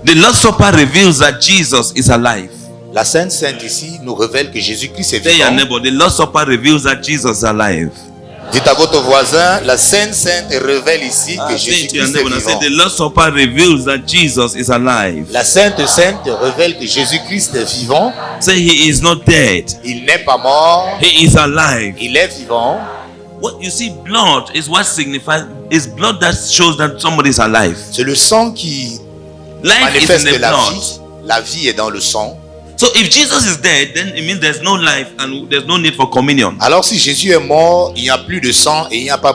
The Lord's Supper reveals that Jesus is alive. La Sainte Sainte ici nous révèle que Jésus-Christ est Tell your vivant. neighbor, the Lord's Supper reveals that Jesus is alive. Dites à votre voisin, la Sainte Sainte révèle ici que Say to your Jésus-Christ est neighbor, say, vivant. the Lord's Supper reveals that Jesus is alive. La Sainte Sainte révèle que Jésus-Christ est vivant. Say he is not dead. Il n'est pas mort. He is alive. Il est vivant. What you see, blood is what signifies, is blood that shows that somebody is alive. C'est le sang qui Life is in manifeste the la blood. vie. La vie est dans le sang. So if Jesus is dead, then it means there's no life and there's no need for communion. Alors si Jésus est mort, il n'y a plus de sang et il n'y a pas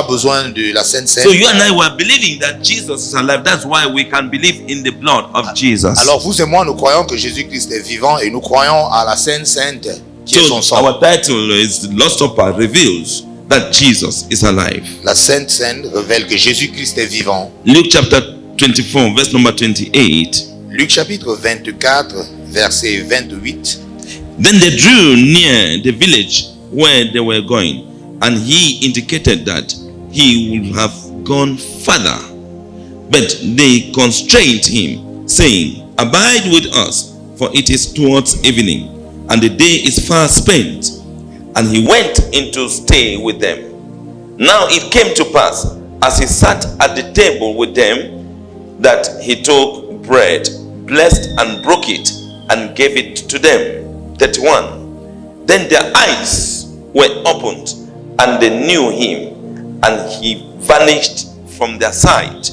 besoin de la Sainte Sainte. So you and I were believing that Jesus is alive. That's why we can believe in the blood of Jesus. Alors vous et moi, nous croyons que Jésus-Christ est vivant et nous croyons à la Sainte Sainte qui est son So sang. our title is The Lord's Supper reveals that Jesus is alive. La Sainte Sainte révèle que Jésus-Christ est vivant. Luke chapter 24, verse number 28. Luc chapitre 24, verset 28. Then they drew near the village where they were going, and he indicated that he would have gone further. But they constrained him, saying, Abide with us, for it is towards evening, and the day is far spent. And he went in to stay with them. Now it came to pass, as he sat at the table with them, that he took bread, blessed and broke it, and gave it to them. 31. Then their eyes were opened, and they knew him, and he vanished from their sight.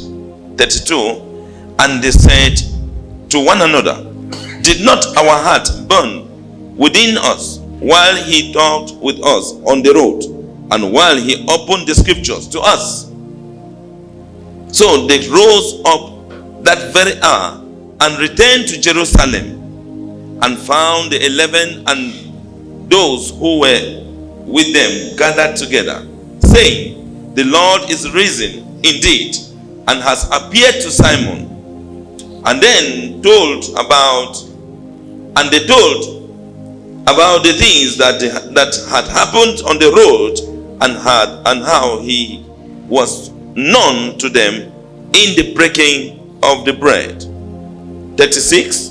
32. And they said to one another, Did not our heart burn within us while he talked with us on the road, and while he opened the scriptures to us? So they rose up that very hour and returned to Jerusalem, and found the 11 and those who were with them gathered together, saying, The Lord is risen indeed, and has appeared to Simon. And then they told about the things that had happened on the road, and how he was known to them in the breaking of the bread. 36.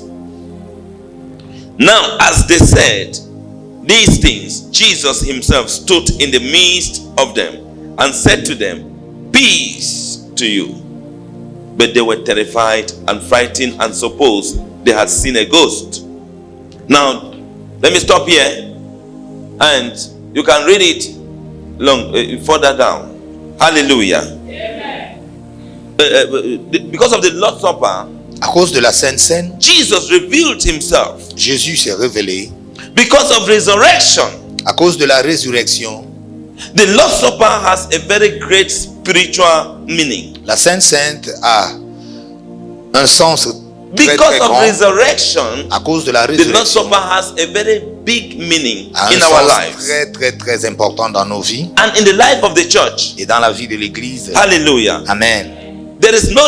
Now as they said these things, Jesus himself stood in the midst of them and said to them, Peace to you. But they were terrified and frightened and supposed they had seen a ghost. Now let me stop here, and you can read it further down. Hallelujah. Because of the Lord's Supper, À cause de la Sainte Sainte, Jesus revealed himself. Jésus s'est révélé. Because of resurrection, À cause de la résurrection, the Lord's Supper has a very great spiritual meaning. la Sainte Sainte a un sens très Because très of grand. resurrection, À cause de la the Lord's résurrection, Supper has a very big meaning a un in our sens lives très très très important dans nos vies and in the life of the church. et dans la vie de l'Église. Hallelujah. Amen. There is no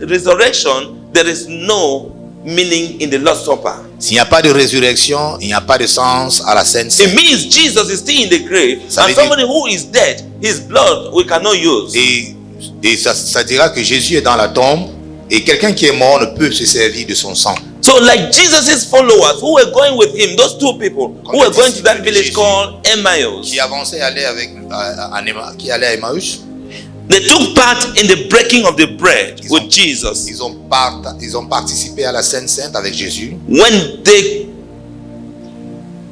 resurrection, there is no meaning in the Lord's Supper. S'il n'y a pas de résurrection, il n'y a pas de sens à la Sainte It Sainte. means Jesus is still in the grave, Ça and veut dire- somebody who is dead, his blood we cannot use. Et ça dira que Jésus est dans la tombe et quelqu'un qui est mort ne peut se servir de son sang. So like Jesus' followers who were going with him, those two people who were going to that village called Emmaus, Qui avançait allait qui allait à Emmaüs, they took part in the breaking of the bread with Jesus. ils ont participé à la Sainte Sainte avec Jésus. When they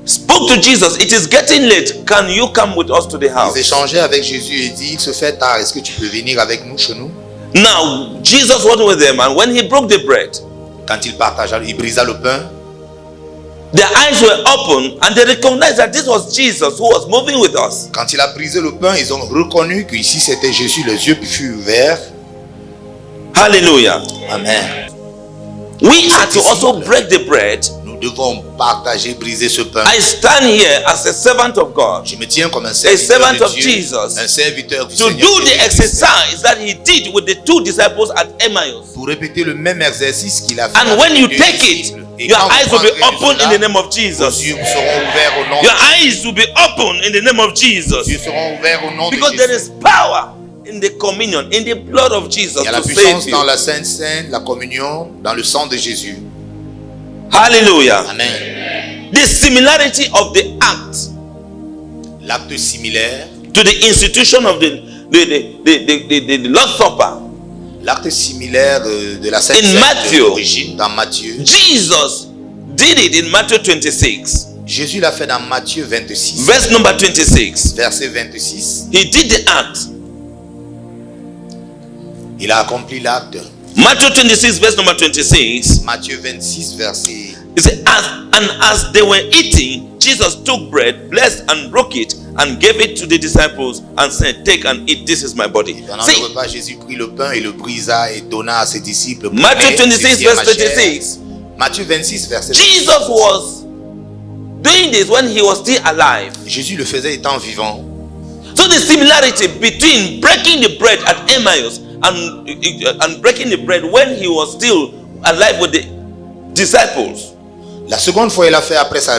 spoke to Jesus, it is getting late, can you come with us to the Ils house? échangeaient avec Jésus et dit, il se fait tard, est-ce que tu peux venir avec nous chez nous? Now Jesus was with them, and when he broke the bread, Quand il partagea, il brisa le pain, their eyes were open and they recognized that this was Jesus who was moving with us. quand il a brisé le pain, ils ont reconnu que ici c'était Jésus, les yeux furent ouverts. Hallelujah. Amen. We had to also break the bread. Nous devons partager, briser ce pain. I stand here as a servant of God Je me tiens comme un servant serviteur of de Dieu, Jesus, un serviteur du to Seigneur do the Jésus-Christ, exercise that he did with the two disciples at Emmaus. pour répéter le même exercice qu'il a fait. And avec when les you deux take it, disciples. Et your quand vous eyes will be prendrez open cela, in the name of vos Jesus. yeux seront ouverts au nom Your de eyes will be open in the name of Jésus. Vos yeux Jesus. seront ouverts au nom de Because there Jésus. is power in the communion, in the blood of Jesus Il y a la to puissance save dans you. la Sainte Seine, la communion, dans le sang de Jésus. Hallelujah. Amen. The similarity of the act L'acte similaire, to the institution of the Lord's Supper. l'acte similaire de la Sainte In Seine Matthew. de l'origine, dans Matthieu. Jesus did it in Matthew 26, Jésus l'a fait dans Matthieu 26, verse number 26. verset 26. He did the act. Il a accompli l'acte. Matthew 26, verse number 26. Matthieu 26, verset. He said, as they were eating, Jesus took bread, blessed and broke it, and gave it to the disciples, and said, "Take and eat. This is my body." Pendant See, le repas, Jésus prit le pain et le brisa et donna à ses disciples. Matthew Prenez, 26, ceci est ma verse chair. 26. Matthieu 26, verset 26. Jesus was doing this when he was still alive. Jésus le faisait étant vivant. So the similarity between breaking the bread at Emmaus and breaking the bread when he was still alive with the disciples. La seconde fois, il a fait après sa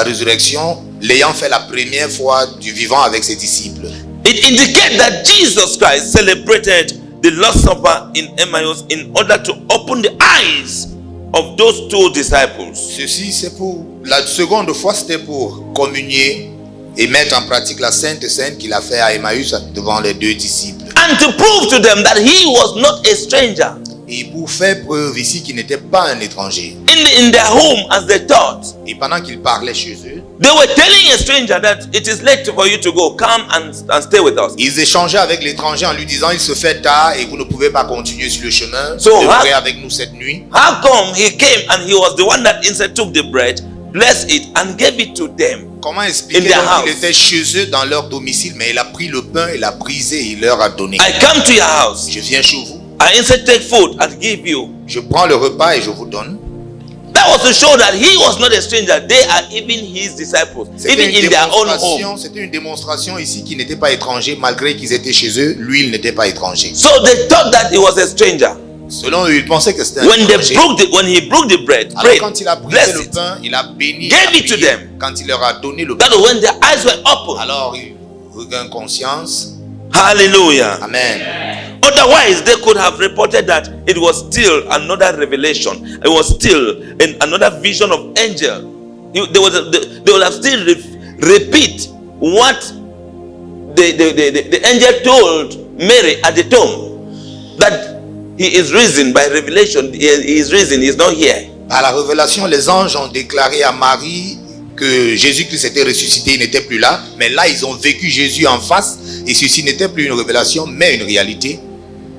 résurrection, l'ayant fait la première fois du vivant avec ses disciples. It indicates that Jesus Christ celebrated the Lord's Supper in Emmaus in order to open the eyes of those two disciples. Ceci, c'est pour la seconde fois, c'était pour communier et mettre en pratique la Sainte Seine qu'il a fait à Emmaüs devant les deux disciples. And to prove to them that he was not a stranger. Et pour faire preuve ici qu'il n'était pas un étranger. In their home, as they thought, Et pendant qu'il parlait chez eux, they were telling a stranger that it is late for you to go. Come and stay with us. ils échangeaient avec l'étranger en lui disant il se fait tard et vous ne pouvez pas continuer sur le chemin. So, Demeurez avec nous cette nuit. How come he came and he was the one that instead took the bread, blessed it, and gave it to them? Comment expliquer In their donc qu'il house. était chez eux dans leur domicile, mais il a pris le pain, il l'a brisé et il leur a donné. I come to your house. Je viens chez vous, I instead take food and give you. je prends le repas et je vous donne. That was to show that he was not a stranger. They are even his disciples, even in their own home. C'était une démonstration ici qu'ils n'étaient pas étrangers, malgré qu'ils étaient chez eux, lui il n'était pas étranger. So they thought that he was a stranger. Selon eux, ils pensaient que c'était un When étranger. when he broke the bread, Alors bread, quand il a brisé blessed le it. pain, il a béni, Gave il a it to prié. them. Quand il leur a donné le pain, That was when their eyes were open. alors ils regagnent conscience. Hallelujah. Amen. Otherwise, they could have reported that it was still another revelation. It was still another vision of angel. They would have still repeat what the angel told Mary at the tomb, that he is risen by revelation. He is risen. He is not here. Par la révélation, les anges ont déclaré à Marie que Jésus-Christ était ressuscité, il n'était plus là. Mais là, ils ont vécu Jésus en face. Et ceci n'était plus une révélation, mais une réalité.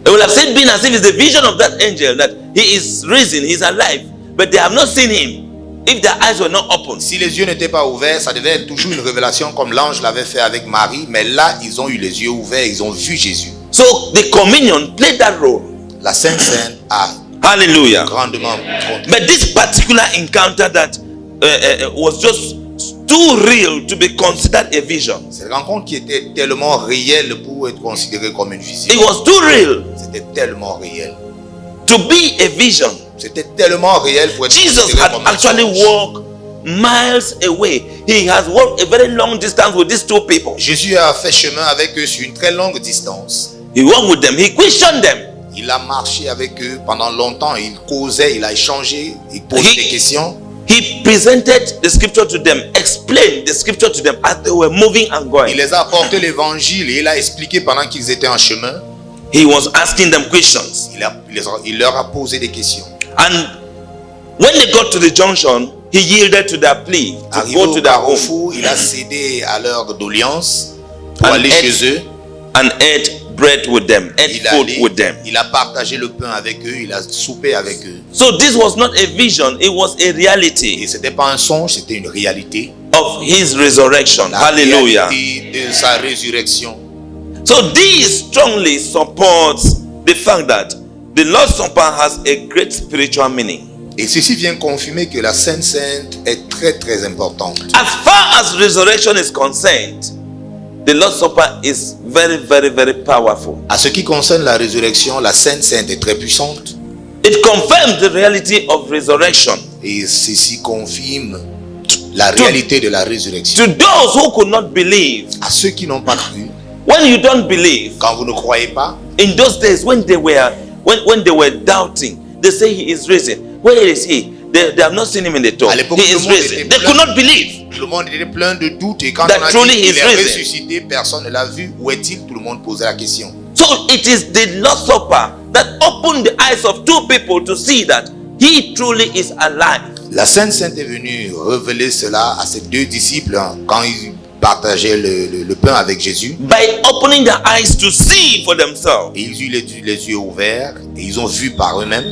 They will have said, been as if it's the vision of that angel that he is risen, he is alive, but they have not seen him. If their eyes were not open. Si les yeux n'étaient pas ouverts, ça devait être toujours une révélation comme l'ange l'avait fait avec Marie. Mais là, ils ont eu les yeux ouverts, ils ont vu Jésus. So the communion played that role. La Sainte Seine a Hallelujah. grandement compté. But this particular encounter that was just too real to be considered a vision. Cette rencontre qui était tellement réelle pour être considérée comme une vision. It was too real C'était tellement réel. to be a vision. C'était tellement réel pour être Jesus considéré had comme un actually songe. walked miles away. He has walked a very long distance with these two people. Jésus a fait chemin avec eux sur une très longue distance. He walked with them. He questioned them. Il a marché avec eux pendant longtemps. Il causait, il a échangé, il posait des questions. He presented the scripture to them, explained the scripture to them as they were moving and Il going. les a apporté l'évangile et il a expliqué pendant qu'ils étaient en chemin. He was asking them questions. Il leur a posé des questions. And when they got to the junction, he yielded to their plea to Arrivé go to au their home carrefour, il a cédé à leur doléance pour And aller ate- chez eux. and ate bread with them, ate food with them. Il a partagé le pain avec eux, il a soupé avec eux. So this was not a vision, it was a Et reality c'était pas un songe, c'était une réalité. of his resurrection. La Hallelujah. réalité de sa résurrection. So this strongly supports the fact that the Lord's Supper has a great spiritual meaning. Et ceci vient confirmer que la Sainte Sainte est très très importante. As far as resurrection is concerned, the Lord's Supper is very, very, very powerful. À ce qui concerne la résurrection, la Sainte Sainte est très puissante. It confirms the reality of resurrection Et ceci confirme la réalité de la résurrection. to those who could not believe. À ceux qui n'ont pas cru, When you don't believe, Quand vous ne croyez pas, in those days when they were doubting, they say he is risen. Where is he? They have not seen him in the tomb. À l'époque, He le is monde risen. était They plein. could not believe. le monde était plein de doutes et quand That on a truly dit qu'il is est risen. ressuscité, personne ne l'a vu. Où est-il? Tout le monde posait la question. So it is the Lord's Supper that opened the eyes of two people to see that he truly is alive. La Sainte Sainte est venue révéler cela à ses deux disciples quand ils partageaient le pain avec Jésus. By opening their eyes to see for themselves. Et ils eurent les yeux ouverts et ils ont vu par eux-mêmes.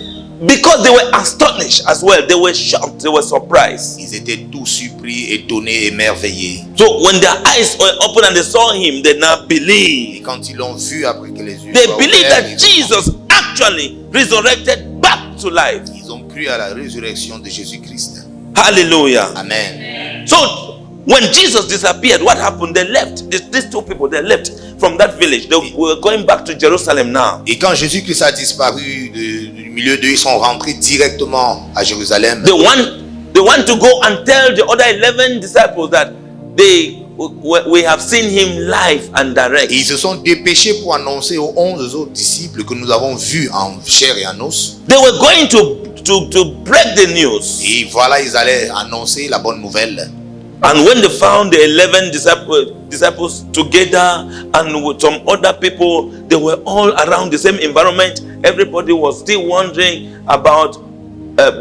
Because they were astonished as well. They were shocked. They were surprised. Ils étaient tous surpris, étonnés, émerveillés. So when their eyes were open and they saw him, they now Et believed. quand ils l'ont vu après que les yeux They soient believed ouverts, that Jesus actually resurrected back to life. ils ont cru à la résurrection de Jésus-Christ. Hallelujah. Amen. So when Jesus disappeared, what happened? They left. These two people, they left from that village. They were going back to Jerusalem now. Et quand Jésus-Christ a disparu du milieu d'eux, ils sont rentrés directement à Jérusalem. They want to go and tell the other 11 disciples that we have seen him live and direct. Et ils se sont dépêchés pour annoncer aux 11 autres disciples que nous avons vus en chair et en os. They were going to break the news. Et voilà, ils allaient annoncer la bonne nouvelle. And when they found the 11 disciples together and with some other people, they were all around the same environment. Everybody was still wondering about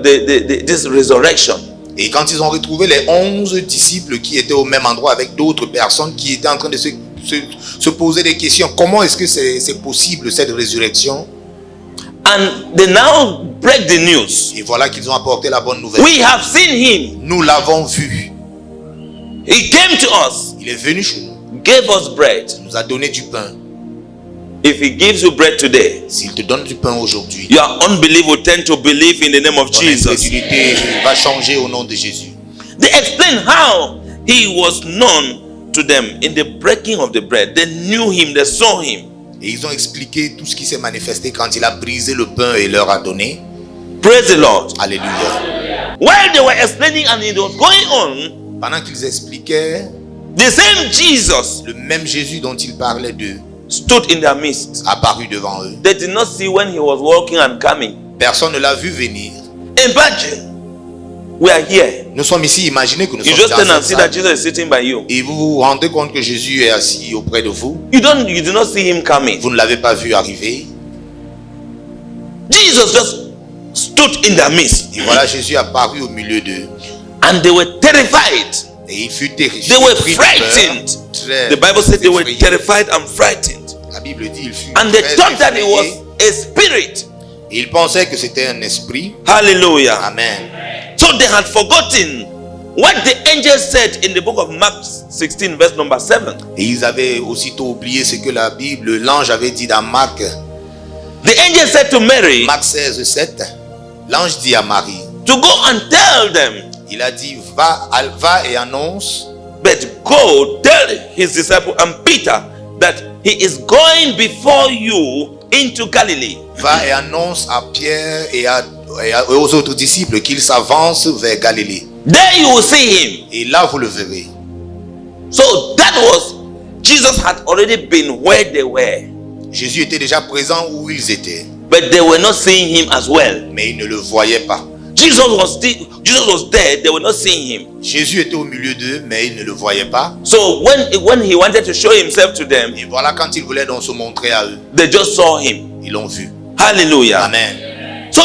this resurrection. Et quand ils ont retrouvé les 11 disciples qui étaient au même endroit avec d'autres personnes qui étaient en train de se poser des questions, comment est-ce que c'est possible cette résurrection? And they now break the news. Et voilà qu'ils ont apporté la bonne nouvelle. We have seen him. Nous l'avons vu. He came to us, Il est venu chez nous. gave us bread. Il nous a donné du pain. If he gives you bread today, S'il te donne du pain aujourd'hui, your unbelief will tend to believe in the name of ton Jesus. incrédulité va changer au nom de Jésus. They explain how he was known to them in the breaking of the bread. They knew him, they saw him. Et ils ont expliqué tout ce qui s'est manifesté quand il a brisé le pain et leur a donné. Praise the Lord. Alléluia. While they were explaining and it was going on, Pendant qu'ils expliquaient, the same Jesus le même Jésus dont ils parlaient d'eux stood in their midst. apparut devant eux. They did not see when he was walking and coming. Personne ne l'a vu venir. Imagine, we are here. Nous sommes ici, imaginez que nous You sommes just dans stand and cette see that salle. Jesus is sitting by you. Et vous vous rendez compte que Jésus est assis auprès de vous. You do not see him coming. Vous ne l'avez pas vu arriver. Jesus just stood in their midst. Et voilà, Jésus apparut au milieu d'eux. And they were terrified. Et il fut They were pris de peur, frightened. très The Bible said they were effrayé. terrified and frightened. La Bible dit il fut And they très thought that it was effrayé. a spirit. Et il pensait que c'était un esprit. Hallelujah. Amen. So they had forgotten what the angel said in the book of Mark 16, verse number 7. Et ils avaient aussitôt oublié ce que la Bible, l'ange avait dit dans Marc, The angel said to Mary Marc 16, 7. L'ange dit à Marie, to go and tell them, il a dit, va et annonce, but go tell his disciple and Peter that he is going before you into Galilee. va et annonce à Pierre et aux autres disciples qu'ils s'avancent vers Galilée. There you will see him. Et là, vous le verrez. So that was, Jesus had already been where they were, Jésus était déjà présent où ils étaient, but they were not seeing him as well. mais ils ne le voyaient pas. Jesus was there, they were not seeing him. Jésus était au milieu d'eux, mais ils ne le voyaient pas. So when he wanted to show himself to them, Et voilà, quand il voulait donc se montrer à eux, they just saw him. ils l'ont vu. Hallelujah. Amen. So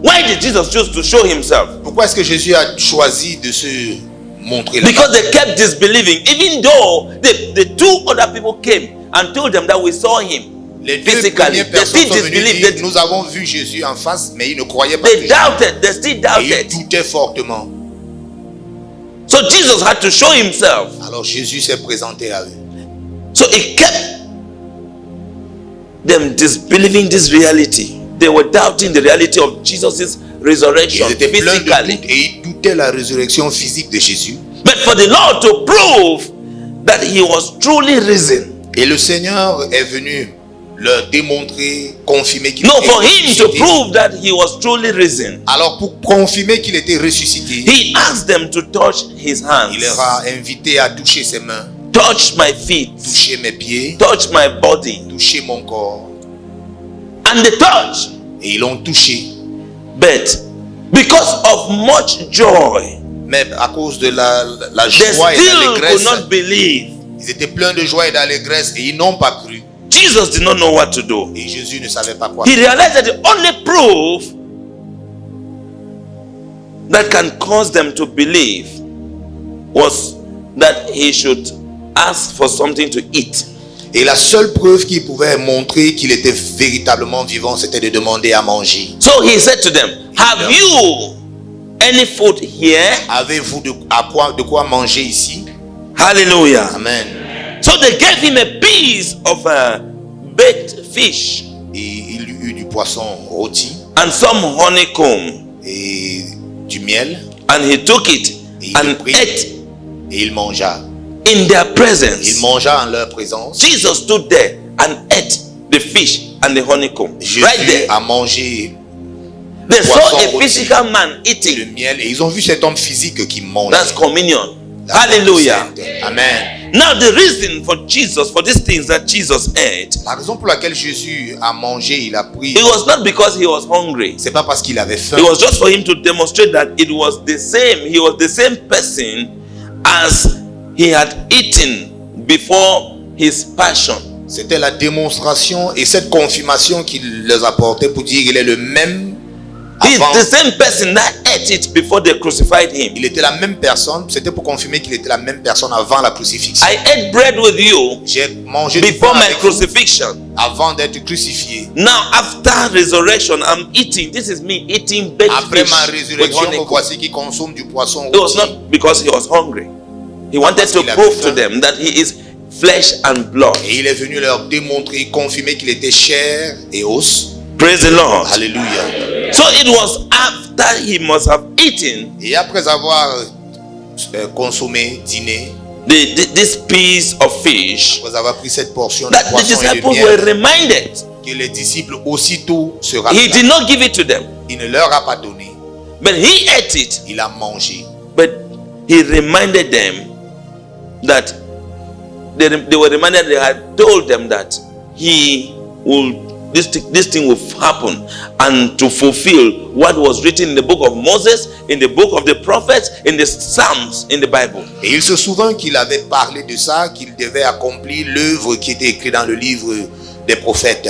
why did Jesus choose to show himself? Pourquoi est-ce que Jésus a choisi de se montrer là? Because they kept disbelieving, even though the two other people came and told them that we saw him Les deux physically. premières They personnes still sont venues disbelieved. dire, nous avons vu Jésus en face, mais ils ne croyaient pas. They doubted. They still Et doubted. ils doutaient fortement. So Jesus had to show himself. Alors Jésus s'est présenté à eux. So it kept them disbelieving this reality. They were doubting the reality of Jesus' resurrection Ils étaient pleins de physically. doutes et ils doutaient la résurrection physique de Jésus. But for the Lord to prove that he was truly risen. Et le Seigneur est venu leur démontrer, confirmer qu'il No, était for him to ressuscité. prove that he was truly risen, Alors pour confirmer qu'il était ressuscité, he asked them to touch his hands. il leur a invité à toucher ses mains. touch my feet, toucher mes pieds, touch my body. toucher mon corps. And they touch. Et ils l'ont touché. But because of much joy, Mais à cause de la they joie et de still could l'allégresse, not believe. ils étaient pleins de joie et d'allégresse et ils n'ont pas cru. Jesus did not know what to do. Et Jésus ne savait pas quoi He faire. realized that the only proof that can cause them to believe was that he should ask for something to eat. Et la seule preuve qui pouvait montrer qu'il était véritablement vivant, c'était de demander à manger. So he said to them, have you any food here? Avez-vous de quoi manger ici? Hallelujah. Amen. So they gave him a piece of a baked fish Et il eut du poisson rôti and some honeycomb, et du miel. and he took it Et il and le prit ate et il mangea. in their Il presence. mangea en leur présence. Jesus stood there and ate the fish and the honeycomb Jésus right there. a mangé They saw poisson a rôti physical man et le eating. miel et ils ont vu cet homme physique qui mangeait. That's communion. La Sainte. Hallelujah. Amen. Now the reason for Jesus, for these things that Jesus ate, La raison pour laquelle Jésus a mangé, il a pris, it was not because he was hungry. c'est pas parce qu'il avait faim. It was just for him to demonstrate that it was the same. He was the same person as he had eaten before his passion. C'était la démonstration et cette confirmation qu'il les apportait pour dire qu'il est le même He's avant. the same person that ate it before they crucified him. Il était la même personne. C'était pour confirmer qu'il était la même personne avant la crucifixion. I ate bread with you J'ai mangé du before pain my avec vous crucifixion. avant d'être crucifié. Now after resurrection, I'm eating. This is me eating baked Après fish ma with résurrection, me honeycomb. voici qui consomme du poisson It was rôti. not because he was hungry. He wanted parce to qu'il avait prove to faim. them that he is flesh and blood. Et il est venu leur démontrer, confirmer qu'il était chair et os. Praise the Lord. Alléluia. So it was after he must have eaten Et après avoir consommé, dîné, this piece of fish, après avoir pris cette portion de that the poisson et de disciples were miel, reminded. que les disciples aussitôt se He rappelaient. did not give it to them, Il ne leur a pas donné, but he ate it. il a mangé. But he reminded them that they were reminded, they had told them that he will, this thing will happen, and to fulfill what was written in the book of Moses, in the book of the prophets, in the Psalms, in the Bible. Et il se souvint qu'il avait parlé de ça, qu'il devait accomplir l'œuvre qui était écrite dans le livre des prophètes.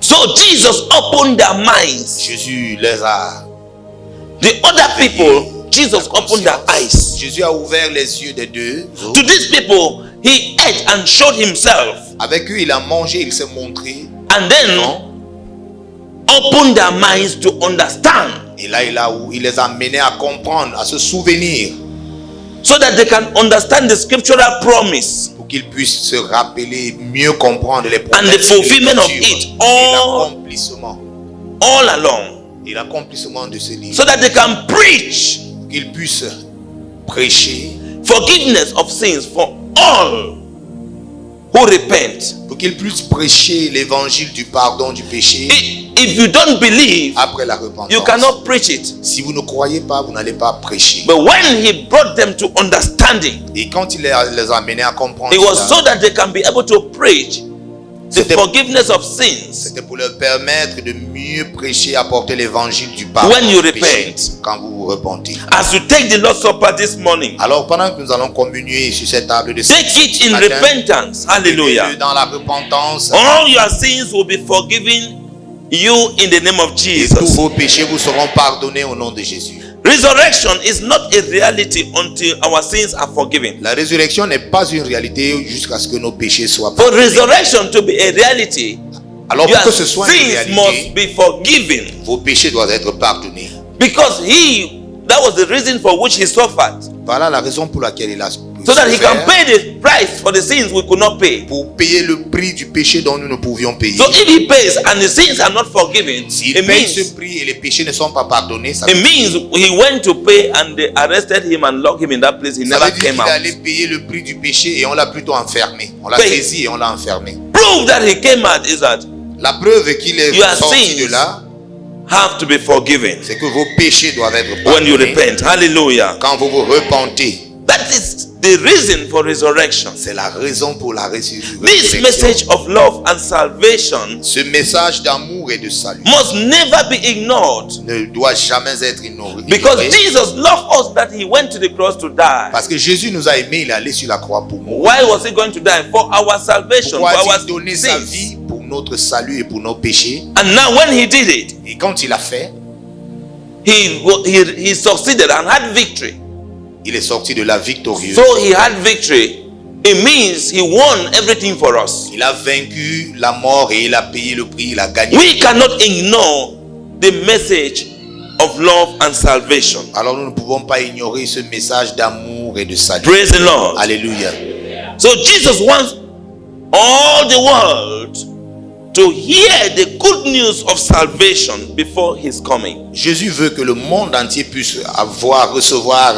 So Jesus opened their minds. Jésus les a... The other people, Jesus opened their eyes. Jésus a ouvert les yeux des deux. To these people, he ate and showed himself, Avec eux, il a mangé, il s'est montré. and then Non? opened their minds to understand, Et là, il les a amenés à comprendre, à se souvenir, so that they can understand the scriptural promise pour qu'ils puissent se rappeler, mieux comprendre les and the promesses de fulfillment of l'Écriture it et all l'accomplissement. all along, Et l'accomplissement de ce livre. so that they can preach Pour qu'ils puissent prêcher, forgiveness of sins for all who repent. pour qu'ils puissent prêcher l'évangile du pardon du péché If you don't believe, après la repentance. you cannot preach it. Si vous ne croyez pas, vous n'allez pas prêcher. But when he brought them to understanding, Et quand il les a amenés à comprendre it was ça, so that they can be able to preach the C'était- forgiveness of sins c'était pour leur permettre de mieux prêcher, apporter l'évangile du pardon when you du péché, repent. quand vous vous repentez. As you take the Lord's Supper this morning. Alors pendant que nous allons communier sur cette table de Take it in matin, repentance. Hallelujah. mettez-le dans la repentance All your sins will be forgiven you in the name of et tous Jesus. vos péchés vous seront pardonnés au nom de Jésus. Resurrection is not a reality until our sins are forgiven. La résurrection n'est pas une réalité jusqu'à ce que nos péchés soient For pardonnés. resurrection to be a reality, Alors your pour que ce soit une sins réalité, must be forgiven, vos péchés doivent être pardonnés. because that was the reason for which he suffered, Voilà la raison pour laquelle il a so that he can souffert, pay the price for the sins we could not pay. pour payer le prix du péché dont nous ne pouvions payer. So if he pays and the sins are not forgiven, S'il it paye ce means prix et les péchés ne sont pas pardonnés, ça It veut means he went to pay and they arrested him and locked him in that place. He ça never veut dire came qu'il out. allait payer le prix du péché et on l'a plutôt enfermé. On l'a Paye. saisi et on l'a enfermé. Proof that he came out is that La preuve qu'il est Your sorti sins de là, have to be forgiven c'est que vos péchés doivent être when you pardonnés repent. Hallelujah. quand vous vous repentez. That is the reason for resurrection. C'est la raison pour la This résurrection. message of love and salvation Ce message d'amour et de salut must never be ignored. ne doit jamais être ignoré. Because Jesus loved us that he went to the cross to die. Parce que Jésus nous a aimés, il est allé sur la croix pour nous. Why was he going to die? For our salvation, for Pourquoi our a-t-il donné sa sins. vie pour notre salut et pour nos péchés? And now when he did it, Et quand il a fait, he succeeded and had victory. il est sorti de la victorieuse. So he had victory. It means he won everything for us. Il a vaincu la mort et il a payé le prix, il a gagné. We cannot ignore the message of love and salvation. Alors nous ne pouvons pas ignorer ce message d'amour et de salut. Praise the Lord. Alléluia. So Jesus wants all the world to hear the good news of salvation before his coming. Jésus veut que le monde entier puisse recevoir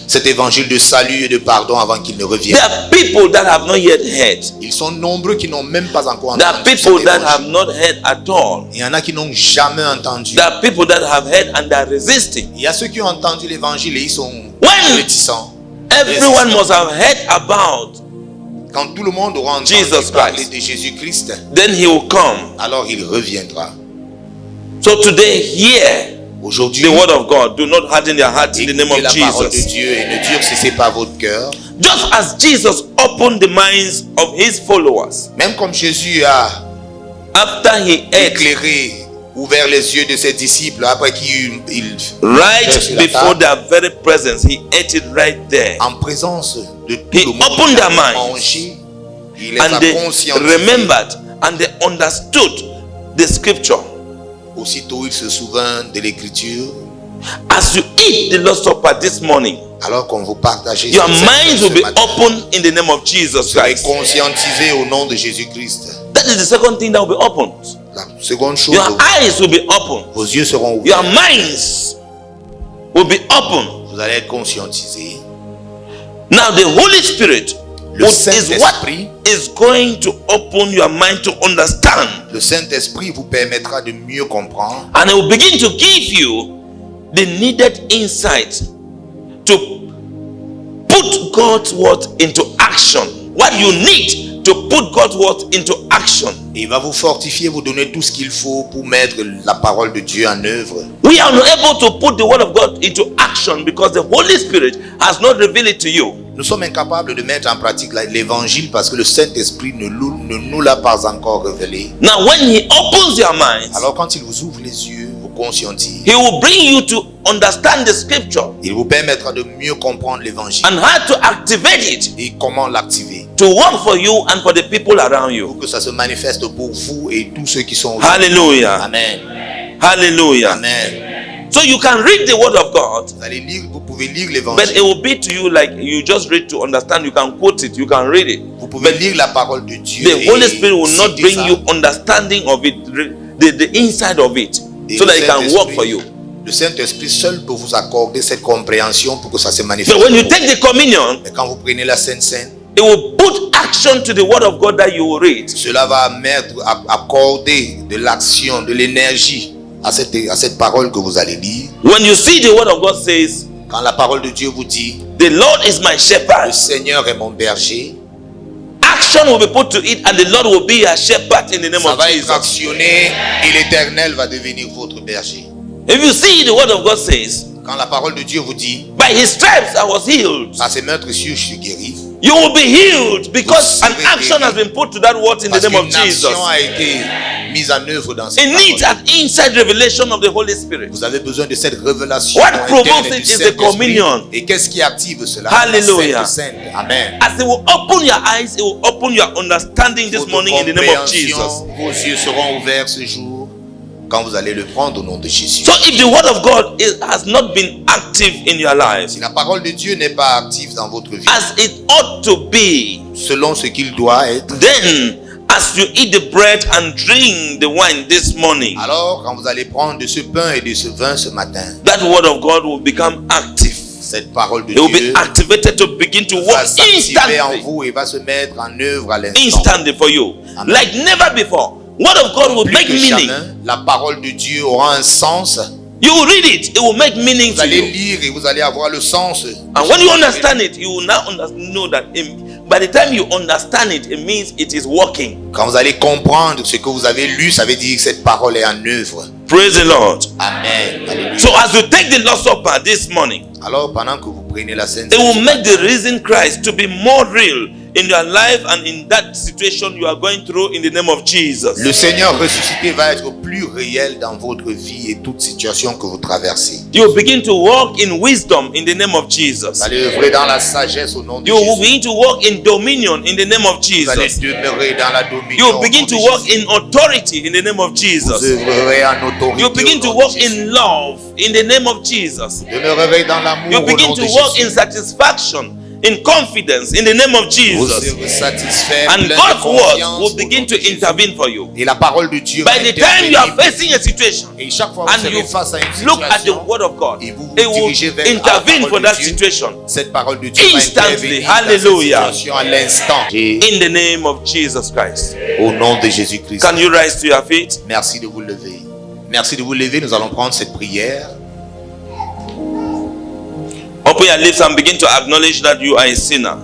cet évangile de salut et de pardon avant qu'il ne revienne. There are people that have not yet heard. Ils sont nombreux qui n'ont même pas encore There are entendu people cet that évangile. have not heard at all. Il y en a qui n'ont jamais entendu. There are people that have heard and are resisting. Il y a ceux qui ont entendu l'évangile et ils sont When réticents. everyone must have heard about, Quand tout le monde aura entendu Jesus parler Christ. de Jésus-Christ, then he will come. alors il reviendra. So today, hear Aujourd'hui, the word of God. Do not harden your hearts in the name écoutez of la parole de Jesus. Dieu et ne durcissez pas votre cœur. Just as Jesus opened the minds of his followers Même comme Jésus a after he ate éclairé, ouvert les yeux de ses disciples après qu'il right sur la before table, their very presence, he ate it right there. en présence de tout He le monde, opened il a their minds. mangé, il les a And they conscientisés. remembered and they understood the scripture. Aussitôt il se souvint de l'écriture. As you eat the Lord's Supper this morning, Alors qu'on vous partagez your cette minds ce will be matin, open in the name of Jesus vous serez Christ. conscientisés au nom de Jésus-Christ. That is the second thing that will be opened. La seconde chose, Your eyes will be open. vos yeux seront Your ouverts. minds will be open. Vous allez être conscientisés. Now the Holy Spirit Le is what Saint-Esprit, is going to open your mind to understand. le Saint-Esprit vous permettra de mieux comprendre. And it will begin to give you the needed insight to put God's word into action. What you need to put God's word into action. Et il va vous fortifier, vous donner tout ce qu'il faut pour mettre la parole de Dieu en œuvre. We are not able to put the word of God into action because the Holy Spirit has not revealed it to you. Nous sommes incapables de mettre en pratique l'évangile parce que le Saint-Esprit ne nous l'a pas encore révélé. Now when he opens your minds, Alors quand il vous ouvre les yeux, vous conscientise, he will bring you to understand the scripture il vous permettra de mieux comprendre l'évangile and how to activate it et comment l'activer to work for you and for the people around you. pour que ça se manifeste pour vous et tous ceux qui sont autour. Hallelujah. Amen. Hallelujah. Amen. So you can read the word of God, Vous allez lire, vous pouvez lire but l'évangile. it will be to you like you just read to understand. You can quote it, you can read it. Vous pouvez lire la parole de Dieu. The Holy Spirit will not citer bring ça. you understanding of it, the inside of it, Et so le that it can work Saint-Esprit- for you. Le Saint-Esprit seul peut vous accorder cette compréhension pour que ça se manifeste. But when you pour vous. take the communion, Et quand vous prenez la Sainte Seine, it will put action to the word of God that you will read. cela va accorder de l'action, de l'énergie à cette parole que vous allez lire. When you see the word of God says, Quand la parole de Dieu vous dit, the Lord is my le shepherd, Seigneur est mon berger, action will be put to it and the Lord will be your shepherd in the name ça of va être Jesus. actionné et l'Éternel va devenir votre berger. If you see the word of God says, Quand la parole de Dieu vous dit, by his stripes I was healed, à ses meurtrissures je suis guéri, you will be healed because Vous an serez action has been put to that word in the parce name of qu'une Jesus. action a été mise en œuvre dans cette It needs parole. an inside revelation of the Holy Spirit. Vous avez besoin de cette révélation. What interne provokes du it is the Saint-Esprit. communion. Et qu'est-ce qui active cela? Hallelujah. La Sainte Sainte. Amen. As it will open your eyes, it will open your understanding this Votre morning in the name of Jesus. compréhension, vos yeux seront ouverts ce jour quand vous allez le prendre au nom de Jésus. So if the word of God has not been active in your lives Si la parole de Dieu n'est pas active dans votre vie, as it ought to be, selon ce qu'il doit être, then as you eat the bread and drink the wine this morning, alors quand vous allez prendre de ce pain et de ce vin ce matin, that word of God will become active. cette parole de It will Dieu be activated to begin to va work s'activer en instantly. vous et va se mettre en œuvre à l'instant. Instantly for you. Amen. Like never before. Word of God will Plus make que meaning. jamais, la parole de Dieu aura un sens You will read it. It will make meaning Vous to allez you. lire et vous allez avoir le sens. And when you understand it, you will now know that by the time you understand it, it means it is working. Quand vous allez comprendre ce que vous avez lu, ça veut dire que cette parole est en œuvre. Praise the Lord. Amen. Alléluia. So as you take the Lord's Supper this morning, Alors, pendant que vous prenez la Sainte it will Seine, make the risen Christ to be more real in your life and in that situation you are going through in the name of Jesus. le Seigneur ressuscité va être plus réel dans votre vie et toute situation que vous traversez. You will begin to walk in wisdom in the name of Jesus. Vous allez œuvrer dans la sagesse au nom de You will Jésus. begin to walk in dominion in the name of Vous allez Jesus. demeurer dans la dominion. You will au begin nom de to walk Jésus. in authority in the name of Vous Jesus. œuvrerez en autorité. You begin au to nom de walk Jésus. in love in the name of Jesus. Vous demeurerez dans l'amour You au begin nom to de walk in Jésus. satisfaction, in confidence in the name of Vous Jesus. serez satisfait, And plein de God's word confiance will au begin nom to de Jésus. intervene for you. Et la parole de Dieu va By the time you are intervenir. facing a situation Et chaque fois que and vous serez face à une you look at the situation, word of God, et vous vous it will dirigez vers la intervene parole for de that Dieu, situation cette parole de Dieu va instantly. intervenir dans cette Hallelujah. situation à l'instant. Et in the name of Jesus Christ. au nom de Jésus-Christ. Can you rise to your feet? Merci de vous lever. Merci de vous lever. Nous allons prendre cette prière. Open your lips and begin to acknowledge that you are a sinner.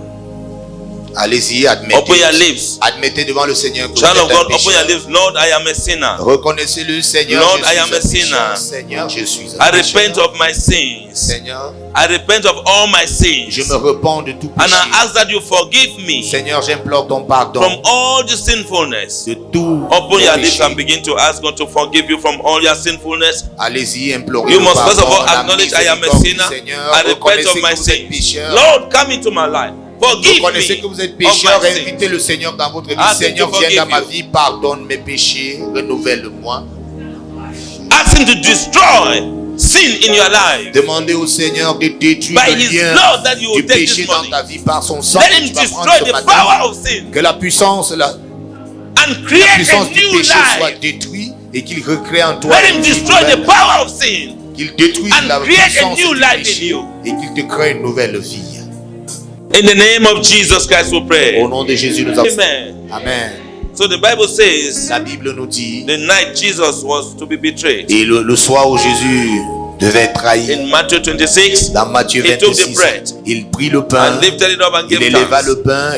Allez-y, Open your admettez. lips. Admettez devant le Seigneur que Child vous of êtes un God, open your pécheur. lips. Lord, I am a sinner. Reconnaissez-le, Seigneur. Lord, je suis I am a un pécheur. sinner. Seigneur, je suis I un pécheur. repent of my sins. Seigneur, I repent of all my je sins. me repens de tout And péché. I ask that you forgive me Seigneur, j'implore ton pardon from all the sinfulness. de tout Open mes your lips péchés. and begin to ask God to forgive you from all your sinfulness. Allez-y, implorez You le must first of pardon, all la acknowledge I am a miséricorde du sinner. Seigneur. I repent Reconnaissez of que my vous êtes sins. pécheur. Lord, come into my life. Forgive Reconnaissez me que vous êtes of pécheur. my sins. Invitez le Seigneur dans votre vie. Ask him Seigneur, to viens dans ma forgive vie. Pardonne mes péchés. Renouvelle-moi. Ask him to destroy sin in your life. Demandez au Seigneur de détruire By le his lien blood that you will du take péché this dans morning. ta vie par son sang. Let que him tu vas prendre destroy ce the matin. power of sin Que la puissance and la create a puissance du new péché soit life. détruite et qu'il recrée en toi Let une him vie destroy the nouvelle. power of sin. Qu'il détruise and la create a puissance new du life in péché you. et qu'il te crée une nouvelle vie. In the name of Jesus Christ we pray. Au nom de Jésus, nous avons. Amen. Amen. So the Bible says La Bible nous dit, the night Jesus was to be betrayed. et le soir où Jésus devait être trahi, In Matthew 26, dans Matthieu he took the 26, bread il prit le pain, and lifted it up and il gave éleva thanks le pain,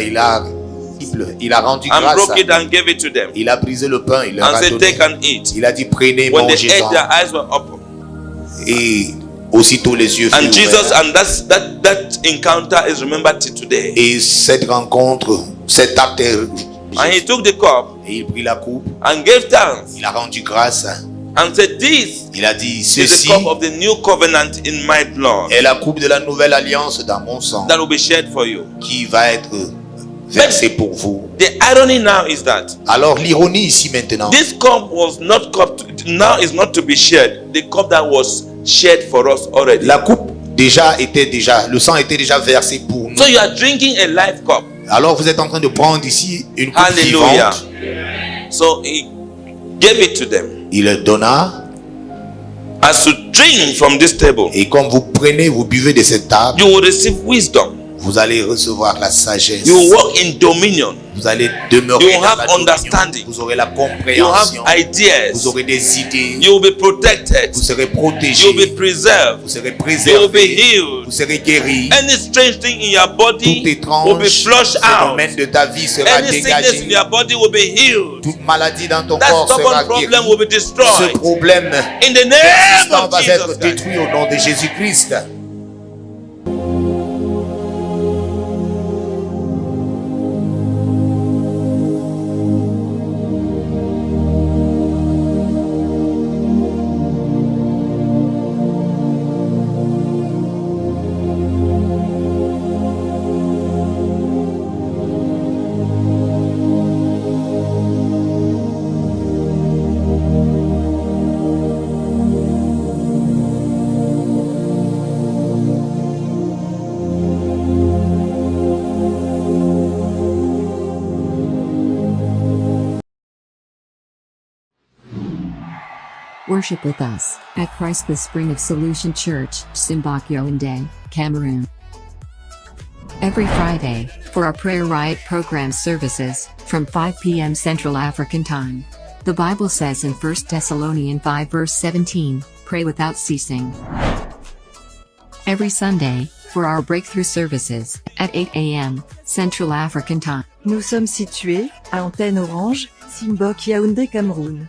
il a rendu and grâce, broke it and gave it to them il a brisé le pain, il leur and a said, donné. take and eat. Il a dit, prenez, When they ate, mangez-en. their eyes were open. Et aussitôt les yeux furent And Jesus, ouverts. and that encounter is remembered till today. Et cette rencontre, cet acte, And he took the cup et il prit la coupe, and gave thanks il a rendu grâce, and said, this il a dit, is the ceci cup of the new covenant in my blood est la coupe de la nouvelle alliance dans mon sang that will be shed for you. qui va être versée pour vous. The irony now is that Alors l'ironie ici maintenant, this cup was not cup now is not to be shared. The cup that was shed for us already. la coupe le sang était déjà versé pour nous. So you are drinking a life cup. Alors vous êtes en train de prendre ici une coupe Hallelujah. vivante. So he gave it to them Il le donna, as to drink from this table. et comme vous prenez, vous buvez de cette table, You will receive wisdom. vous allez recevoir la sagesse. You will walk in dominion. Vous allez demeurer You will dans have la dominion. understanding. Vous aurez la You have compréhension. Vous ideas. aurez des idées. You will be protected. Vous serez You will protégé. be preserved. Vous serez You will be préservé. healed. Vous serez guéri. Any strange thing in your Tout body will étrange be flushed out. phénomène de ta vie sera Any sickness in dégagé. your body will be healed. Toute maladie dans ton That corps sera stubborn problem guérie. will be destroyed. Ce problème In the name persistant of va Jesus être Christ. détruit au nom de Jésus-Christ. Worship with us at Christ the Spring of Solution Church, Simbakyo Cameroon. Every Friday, for our Prayer Riot program services, from 5 p.m. Central African Time. The Bible says in 1 Thessalonians 5 verse 17, pray without ceasing. Every Sunday, for our breakthrough services, at 8 a.m. Central African Time. Nous sommes situés à Antenne Orange, Simbok Yaoundé, Cameroun.